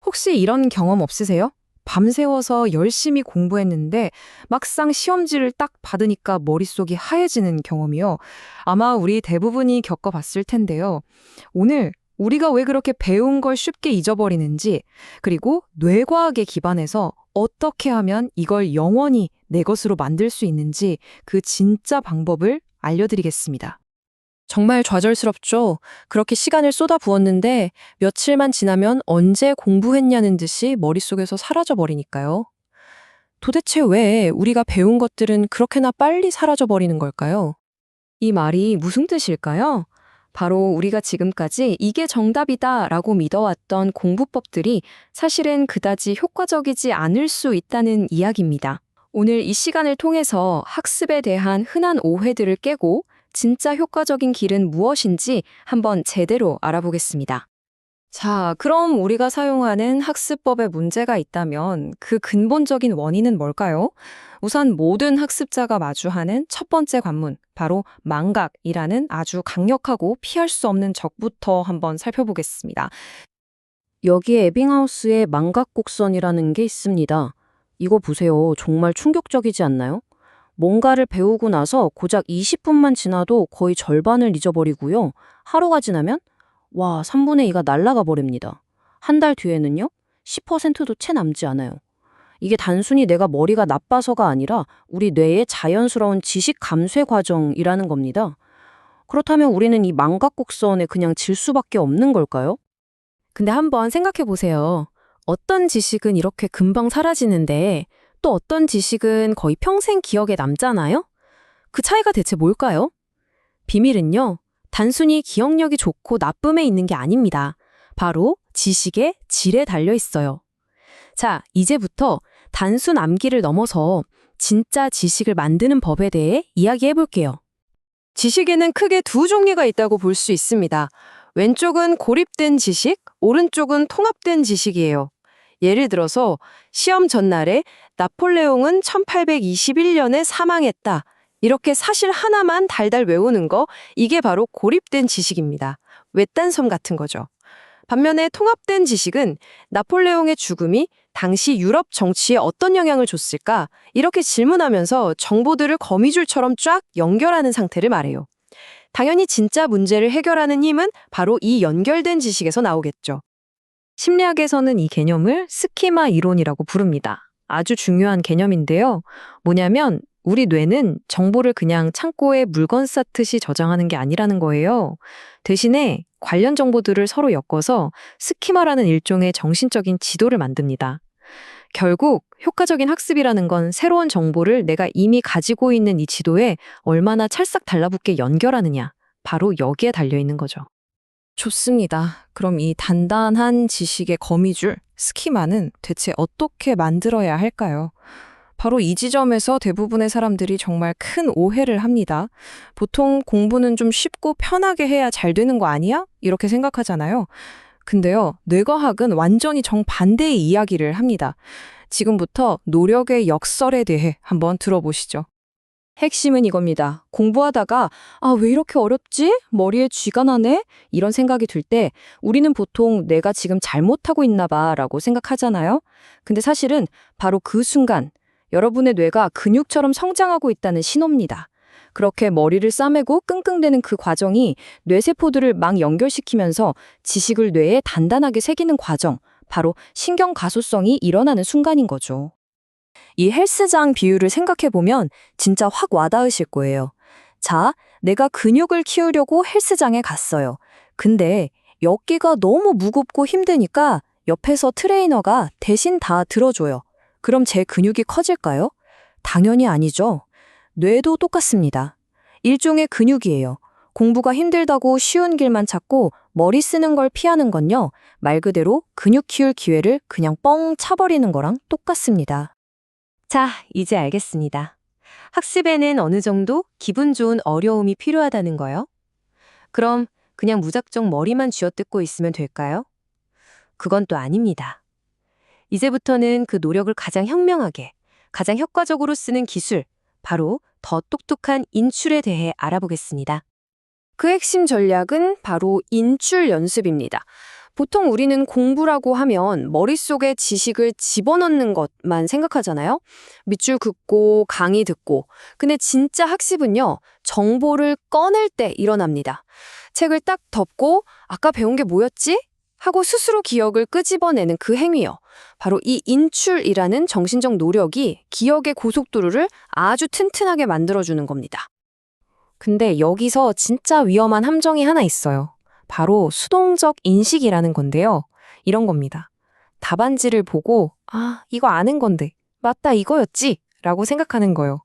혹시 이런 경험 없으세요? 밤새워서 열심히 공부했는데 막상 시험지를 딱 받으니까 머릿속이 하얘지는 경험이요. 아마 우리 대부분이 겪어봤을 텐데요. 오늘 우리가 왜 그렇게 배운 걸 쉽게 잊어버리는지, 그리고 뇌과학에 기반해서 어떻게 하면 이걸 영원히 내 것으로 만들 수 있는지 그 진짜 방법을 알려드리겠습니다. 정말 좌절스럽죠. 그렇게 시간을 쏟아부었는데 며칠만 지나면 언제 공부했냐는 듯이 머릿속에서 사라져버리니까요. 도대체 왜 우리가 배운 것들은 그렇게나 빨리 사라져버리는 걸까요? 이 말이 무슨 뜻일까요? 바로 우리가 지금까지 이게 정답이다라고 믿어왔던 공부법들이 사실은 그다지 효과적이지 않을 수 있다는 이야기입니다. 오늘 이 시간을 통해서 학습에 대한 흔한 오해들을 깨고 진짜 효과적인 길은 무엇인지 한번 제대로 알아보겠습니다. 자, 그럼 우리가 사용하는 학습법에 문제가 있다면 그 근본적인 원인은 뭘까요? 우선 모든 학습자가 마주하는 첫 번째 관문, 바로 망각이라는 아주 강력하고 피할 수 없는 적부터 한번 살펴보겠습니다. 여기에 에빙하우스의 망각곡선이라는 게 있습니다. 이거 보세요. 정말 충격적이지 않나요? 뭔가를 배우고 나서 고작 20분만 지나도 거의 절반을 잊어버리고요. 하루가 지나면 3분의 2가 날아가 버립니다. 한 달 뒤에는요, 10%도 채 남지 않아요. 이게 단순히 내가 머리가 나빠서가 아니라 우리 뇌의 자연스러운 지식 감쇠 과정이라는 겁니다. 그렇다면 우리는 이 망각곡선에 그냥 질 수밖에 없는 걸까요? 근데 한번 생각해 보세요. 어떤 지식은 이렇게 금방 사라지는데 또 어떤 지식은 거의 평생 기억에 남잖아요? 그 차이가 대체 뭘까요? 비밀은요, 단순히 기억력이 좋고 나쁨에 있는 게 아닙니다. 바로 지식의 질에 달려 있어요. 자, 이제부터 단순 암기를 넘어서 진짜 지식을 만드는 법에 대해 이야기해 볼게요. 지식에는 크게 두 종류가 있다고 볼 수 있습니다. 왼쪽은 고립된 지식, 오른쪽은 통합된 지식이에요. 예를 들어서 시험 전날에 나폴레옹은 1821년에 사망했다. 이렇게 사실 하나만 달달 외우는 거, 이게 바로 고립된 지식입니다. 외딴섬 같은 거죠. 반면에 통합된 지식은 나폴레옹의 죽음이 당시 유럽 정치에 어떤 영향을 줬을까? 이렇게 질문하면서 정보들을 거미줄처럼 쫙 연결하는 상태를 말해요. 당연히 진짜 문제를 해결하는 힘은 바로 이 연결된 지식에서 나오겠죠. 심리학에서는 이 개념을 스키마 이론이라고 부릅니다. 아주 중요한 개념인데요. 뭐냐면 우리 뇌는 정보를 그냥 창고에 물건 쌓듯이 저장하는 게 아니라는 거예요. 대신에 관련 정보들을 서로 엮어서 스키마라는 일종의 정신적인 지도를 만듭니다. 결국 효과적인 학습이라는 건 새로운 정보를 내가 이미 가지고 있는 이 지도에 얼마나 찰싹 달라붙게 연결하느냐, 바로 여기에 달려있는 거죠. 좋습니다. 그럼 이 단단한 지식의 거미줄, 스키마는 대체 어떻게 만들어야 할까요? 바로 이 지점에서 대부분의 사람들이 정말 큰 오해를 합니다. 보통 공부는 좀 쉽고 편하게 해야 잘 되는 거 아니야? 이렇게 생각하잖아요. 근데요, 뇌과학은 완전히 정반대의 이야기를 합니다. 지금부터 노력의 역설에 대해 한번 들어보시죠. 핵심은 이겁니다. 공부하다가 왜 이렇게 어렵지? 머리에 쥐가 나네? 이런 생각이 들 때 우리는 보통 내가 지금 잘못하고 있나 봐라고 생각하잖아요. 근데 사실은 바로 그 순간 여러분의 뇌가 근육처럼 성장하고 있다는 신호입니다. 그렇게 머리를 싸매고 끙끙대는 그 과정이 뇌세포들을 막 연결시키면서 지식을 뇌에 단단하게 새기는 과정, 바로 신경가소성이 일어나는 순간인 거죠. 이 헬스장 비유를 생각해보면 진짜 확 와닿으실 거예요. 자, 내가 근육을 키우려고 헬스장에 갔어요. 근데 여기가 너무 무겁고 힘드니까 옆에서 트레이너가 대신 다 들어줘요. 그럼 제 근육이 커질까요? 당연히 아니죠. 뇌도 똑같습니다. 일종의 근육이에요. 공부가 힘들다고 쉬운 길만 찾고 머리 쓰는 걸 피하는 건요, 말 그대로 근육 키울 기회를 그냥 뻥 차버리는 거랑 똑같습니다. 자, 이제 알겠습니다. 학습에는 어느 정도 기분 좋은 어려움이 필요하다는 거요? 그럼 그냥 무작정 머리만 쥐어뜯고 있으면 될까요? 그건 또 아닙니다. 이제부터는 그 노력을 가장 현명하게, 가장 효과적으로 쓰는 기술, 바로 더 똑똑한 인출에 대해 알아보겠습니다. 그 핵심 전략은 바로 인출 연습입니다. 보통 우리는 공부라고 하면 머릿속에 지식을 집어넣는 것만 생각하잖아요. 밑줄 긋고 강의 듣고. 근데 진짜 학습은요, 정보를 꺼낼 때 일어납니다. 책을 딱 덮고 아까 배운 게 뭐였지? 하고 스스로 기억을 끄집어내는 그 행위요. 바로 이 인출이라는 정신적 노력이 기억의 고속도로를 아주 튼튼하게 만들어주는 겁니다. 근데 여기서 진짜 위험한 함정이 하나 있어요. 바로 수동적 인식이라는 건데요. 이런 겁니다. 답안지를 보고 이거 아는 건데 맞다 이거였지 라고 생각하는 거예요.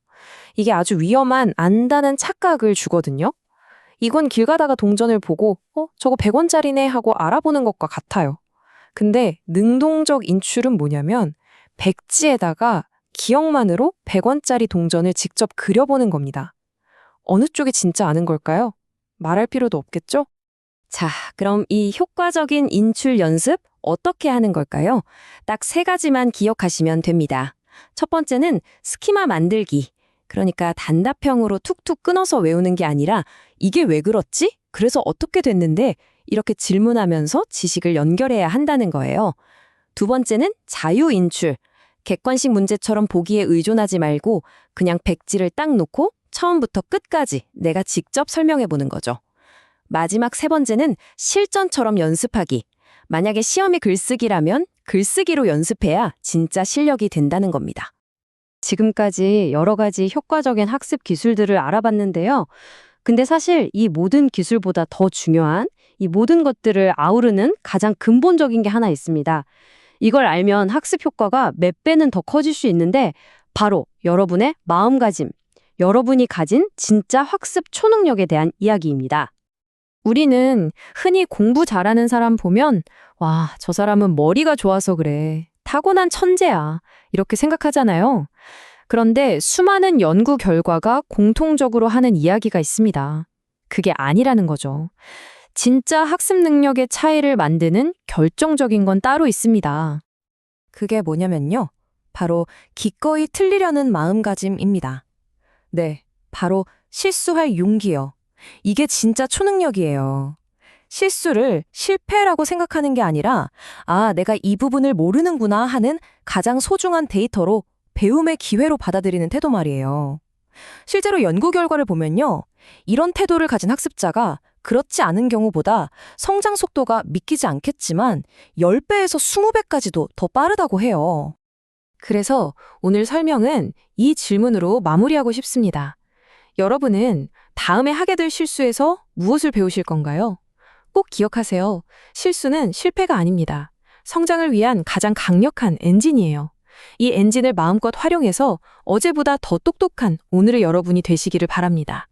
이게 아주 위험한 안다는 착각을 주거든요. 이건 길 가다가 동전을 보고 저거 100원짜리네 하고 알아보는 것과 같아요. 근데 능동적 인출은 뭐냐면 백지에다가 기억만으로 100원짜리 동전을 직접 그려보는 겁니다. 어느 쪽이 진짜 아는 걸까요? 말할 필요도 없겠죠? 자, 그럼 이 효과적인 인출 연습 어떻게 하는 걸까요? 딱 3가지만 기억하시면 됩니다. 첫 번째는 스키마 만들기. 그러니까 단답형으로 툭툭 끊어서 외우는 게 아니라 이게 왜 그렇지? 그래서 어떻게 됐는데? 이렇게 질문하면서 지식을 연결해야 한다는 거예요. 두 번째는 자유인출. 객관식 문제처럼 보기에 의존하지 말고 그냥 백지를 딱 놓고 처음부터 끝까지 내가 직접 설명해 보는 거죠. 마지막 3번째는 실전처럼 연습하기. 만약에 시험이 글쓰기라면 글쓰기로 연습해야 진짜 실력이 된다는 겁니다. 지금까지 여러 가지 효과적인 학습 기술들을 알아봤는데요. 근데 사실 이 모든 기술보다 더 중요한 이 모든 것들을 아우르는 가장 근본적인 게 하나 있습니다. 이걸 알면 학습 효과가 몇 배는 더 커질 수 있는데 바로 여러분의 마음가짐, 여러분이 가진 진짜 학습 초능력에 대한 이야기입니다. 우리는 흔히 공부 잘하는 사람 보면 와, 저 사람은 머리가 좋아서 그래. 타고난 천재야. 이렇게 생각하잖아요. 그런데 수많은 연구 결과가 공통적으로 하는 이야기가 있습니다. 그게 아니라는 거죠. 진짜 학습 능력의 차이를 만드는 결정적인 건 따로 있습니다. 그게 뭐냐면요. 바로 기꺼이 틀리려는 마음가짐입니다. 네, 바로 실수할 용기요. 이게 진짜 초능력이에요. 실수를 실패라고 생각하는 게 아니라 내가 이 부분을 모르는구나 하는 가장 소중한 데이터로 배움의 기회로 받아들이는 태도 말이에요. 실제로 연구 결과를 보면요. 이런 태도를 가진 학습자가 그렇지 않은 경우보다 성장 속도가 믿기지 않겠지만 10배에서 20배까지도 더 빠르다고 해요. 그래서 오늘 설명은 이 질문으로 마무리하고 싶습니다. 여러분은 다음에 하게 될 실수에서 무엇을 배우실 건가요? 꼭 기억하세요. 실수는 실패가 아닙니다. 성장을 위한 가장 강력한 엔진이에요. 이 엔진을 마음껏 활용해서 어제보다 더 똑똑한 오늘의 여러분이 되시기를 바랍니다.